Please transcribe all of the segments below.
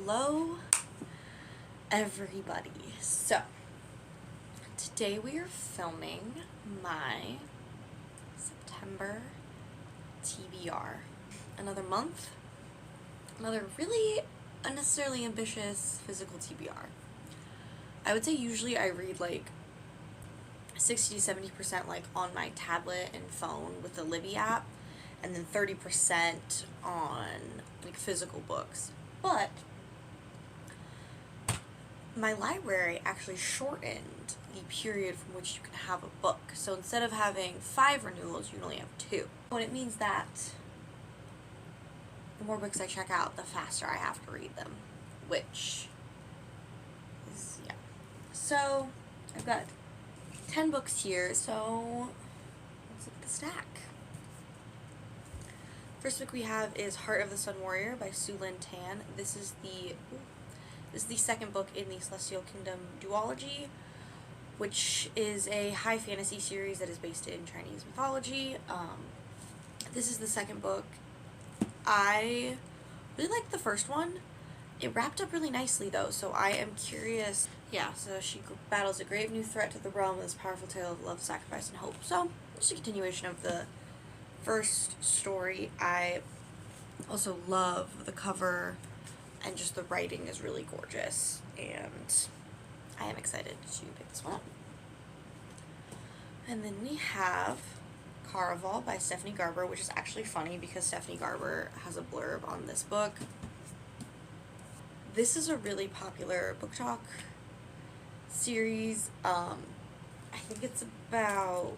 Hello everybody. So today we are filming my September TBR. Another month, another really unnecessarily ambitious physical TBR. I would say usually I read like 60 to 70% like on my tablet and phone with the Libby app, and then 30% on like physical books. But my library actually shortened the period from which you can have a book. So instead of having 5 renewals, you can only have 2. And it means that the more books I check out, the faster I have to read them, which is, yeah. So I've got 10 books here, so let's look at the stack. First book we have is Heart of the Sun Warrior by Su Lin Tan. This is the second book in the Celestial Kingdom duology, which is a high fantasy series that is based in Chinese mythology. This is the second book. I really liked the first one. It wrapped up really nicely though, so I am curious. Yeah, so she battles a grave new threat to the realm with this powerful tale of love, sacrifice, and hope. So, just a continuation of the first story. I also love the cover, and just the writing is really gorgeous, and I am excited to pick this one up. And then we have Caraval by Stephanie Garber, which is actually funny because Stephanie Garber has a blurb on this book. This is a really popular book talk series. I think it's about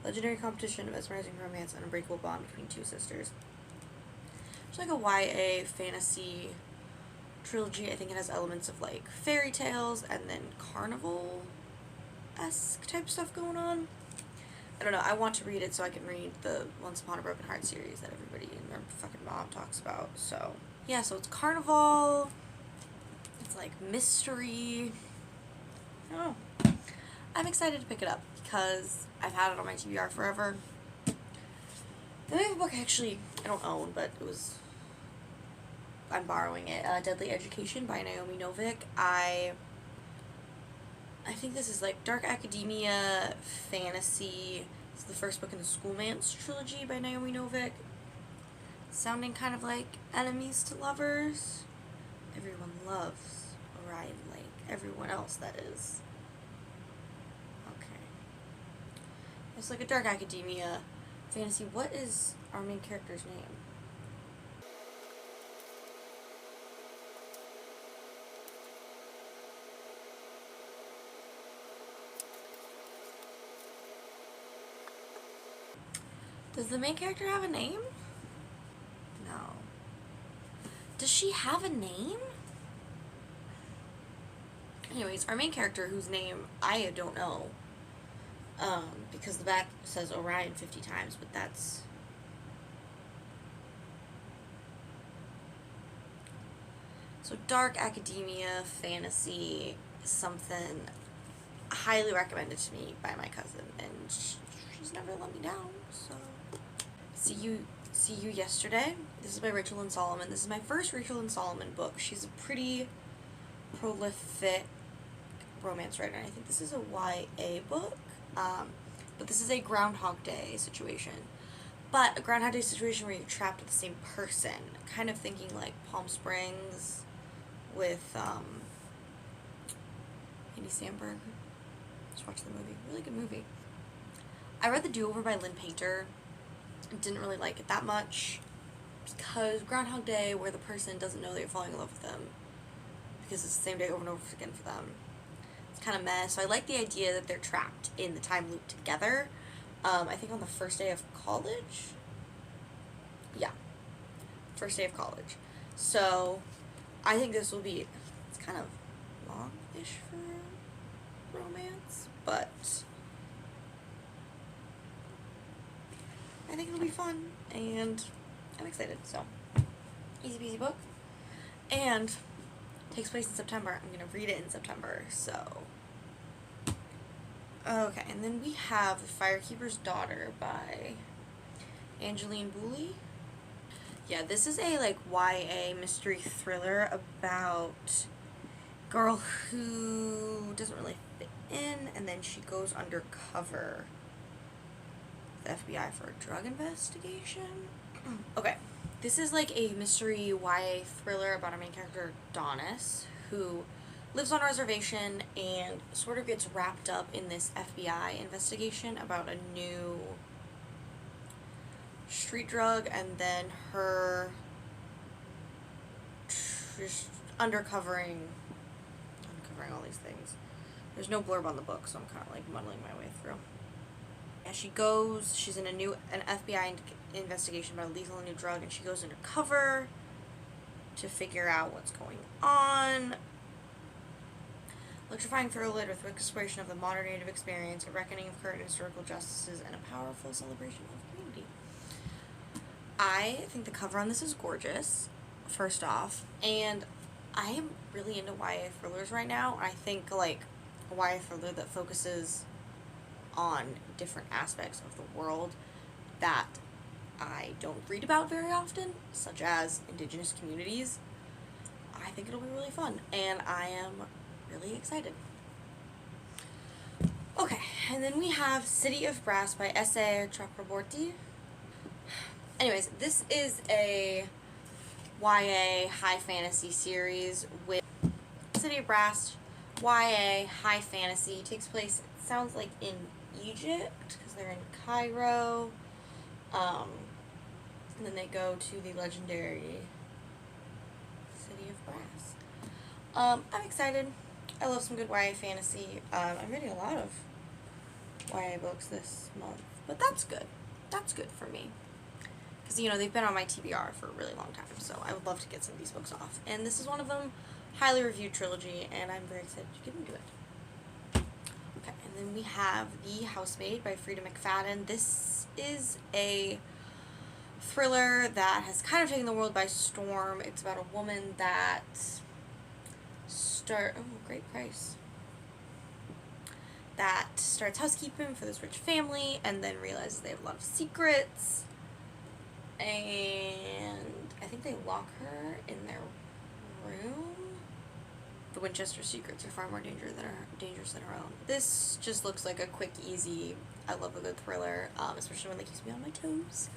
legendary competition of mesmerizing romance and unbreakable bond between two sisters. It's like a YA fantasy trilogy. I think it has elements of like fairy tales and then carnival-esque type stuff going on. I don't know. I want to read it so I can read the Once Upon a Broken Heart series that everybody and their fucking mom talks about. So yeah, so it's carnival. It's like mystery. I don't know. I'm excited to pick it up because I've had it on my TBR forever. The other book actually I don't own, but I'm borrowing it. Deadly Education by Naomi Novik. I think this is like dark academia fantasy. It's the first book in the Schoolmance trilogy by Naomi Novik. Sounding kind of like Enemies to Lovers. Everyone loves Orion Lake. Everyone else, that is. Okay. It's like a dark academia fantasy. What is our main character's name? Does the main character have a name? No. Does she have a name? Anyways, our main character, whose name I don't know, because the back says Orion 50 times, but that's... So dark academia, fantasy, something highly recommended to me by my cousin, and she's never let me down, so... See You Yesterday. This is by Rachel Lynn Solomon. This is my first Rachel Lynn Solomon book. She's a pretty prolific romance writer, and I think this is a YA book, but this is a Groundhog Day situation. But a Groundhog Day situation where you're trapped with the same person. Kind of thinking like Palm Springs with Andy Samberg. Just watch the movie. Really good movie. I read The Do-Over by Lynn Painter. Didn't really like it that much because Groundhog Day, where the person doesn't know that you're falling in love with them because it's the same day over and over again for them, it's kind of mess. So I like the idea that they're trapped in the time loop together. I think on the first day of college. Yeah, first day of college. So I think this will be, it's kind of long-ish for romance, but I think it'll be fun, and I'm excited, so easy peasy book, and takes place in September. I'm gonna read it in September, so okay. And then we have The Firekeeper's Daughter by Angeline Boulley. Yeah, this is a like YA mystery thriller about a girl who doesn't really fit in, and then she goes undercover with the FBI for a drug investigation. Okay, this is like a mystery YA thriller about our main character, Donis, who lives on a reservation and sort of gets wrapped up in this FBI investigation about a new street drug, and then her just uncovering all these things. There's no blurb on the book, so I'm kind of like muddling my way through. And she's in an FBI investigation about a lethal new drug, and she goes undercover to figure out what's going on. Electrifying thriller with exploration of the modern native experience, a reckoning of current historical justices, and a powerful celebration of community. I think the cover on this is gorgeous, first off, and I am really into YA thrillers right now. I think like a YA thriller that focuses on different aspects of the world that I don't read about very often, such as indigenous communities. I think it'll be really fun, and I am really excited. Okay, and then we have City of Brass by S.A. Chakraborty. Anyways, this is a YA high fantasy series with City of Brass, YA high fantasy. It takes place, it sounds like in Egypt, because they're in Cairo. And then they go to the legendary City of Brass. I'm excited. I love some good YA fantasy. I'm reading a lot of YA books this month, but that's good. That's good for me. Because, you know, they've been on my TBR for a really long time, so I would love to get some of these books off. And this is one of them, highly reviewed trilogy, and I'm very excited to get into it. Okay, and then we have The Housemaid by Frida McFadden. This is a thriller that has kind of taken the world by storm. It's about a woman that great price. That starts housekeeping for this rich family and then realizes they have a lot of secrets. And I think they lock her in their room. The Winchester secrets are far more dangerous than her own. This just looks like a quick, easy, I love a good thriller, especially one that keeps me on my toes.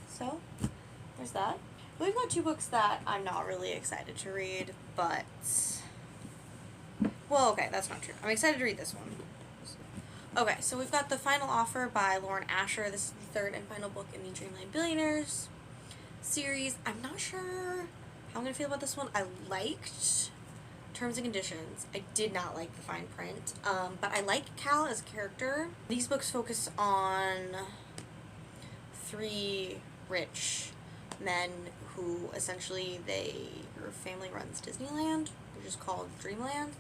So, there's that. But we've got two books that I'm not really excited to read, but... Well, okay, that's not true. I'm excited to read this one. Okay, so we've got The Final Offer by Lauren Asher. This is the third and final book in the Dreamland Billionaires series. I'm not sure how I'm going to feel about this one. I liked Terms and Conditions. I did not like the fine print, but I like Cal as a character. These books focus on 3 rich men who essentially their family runs Disneyland, which is called Dreamland.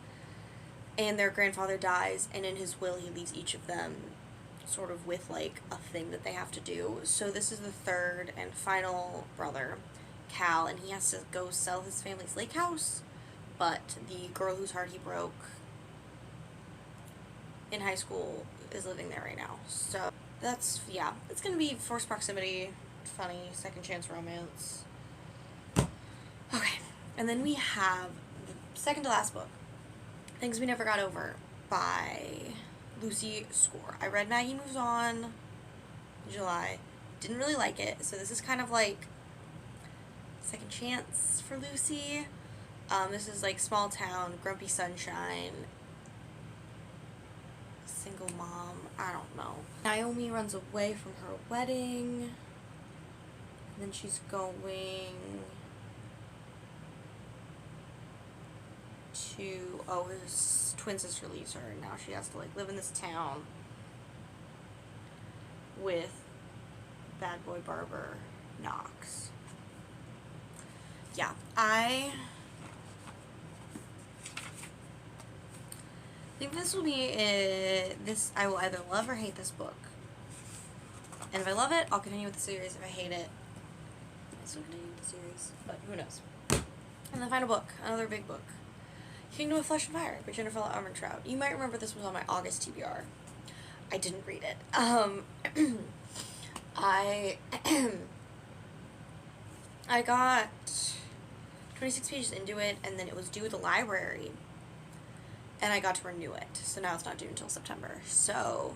And their grandfather dies, and in his will he leaves each of them sort of with like a thing that they have to do. So this is the third and final brother, Cal, and he has to go sell his family's lake house, but the girl whose heart he broke in high school is living there right now. So that's, yeah, it's gonna be forced proximity, funny, second chance romance. Okay, and then we have the second to last book, Things We Never Got Over by Lucy Score. I read Maggie Moves On in July. Didn't really like it, so this is kind of like second chance for Lucy. This is like small town, grumpy sunshine, single mom, I don't know. Naomi runs away from her wedding, and then she's going to, her twin sister leaves her, and now she has to like live in this town with bad boy barber Knox. Yeah, I think this will be I will either love or hate this book. And if I love it, I'll continue with the series. If I hate it, I still continue with the series, but who knows. And the final book, another big book, Kingdom of Flesh and Fire by Jennifer Armentrout. You might remember this was on my August TBR. I didn't read it. I I got 26 pages into it, and then it was due at the library, and I got to renew it, so now it's not due until September, so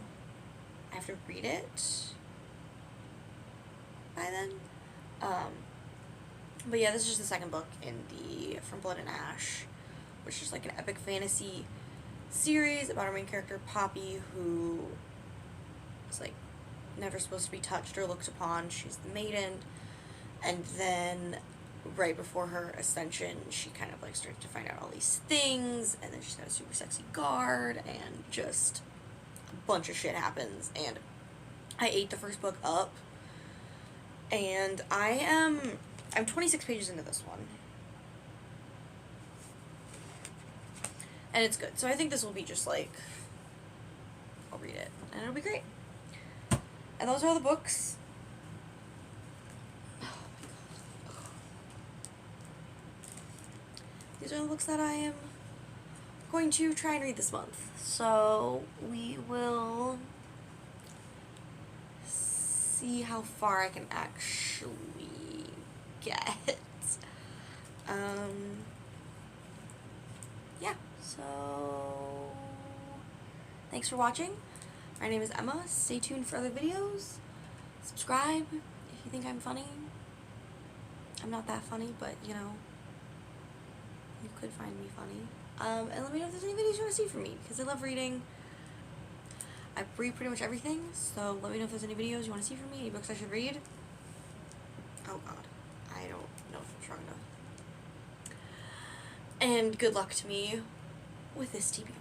I have to read it by then. But yeah, this is just the second book in the From Blood and Ash, which is like an epic fantasy series about our main character, Poppy, who is like never supposed to be touched or looked upon. She's the maiden, and then right before her ascension, she kind of like starts to find out all these things, and then she's got a super sexy guard, and just a bunch of shit happens. And I ate the first book up, and I'm 26 pages into this one, and it's good. So I think this will be just like, I'll read it and it'll be great. And those are all the books. These are the books that I am going to try and read this month. So we will see how far I can actually get. Yeah, so thanks for watching. My name is Emma. Stay tuned for other videos. Subscribe if you think I'm funny. I'm not that funny, but you know, you could find me funny. And let me know if there's any videos you want to see from me, because I love reading. I read pretty much everything, so let me know if there's any videos you want to see from me, any books I should read. Oh god, I don't know if I'm strong enough. And good luck to me with this TBR.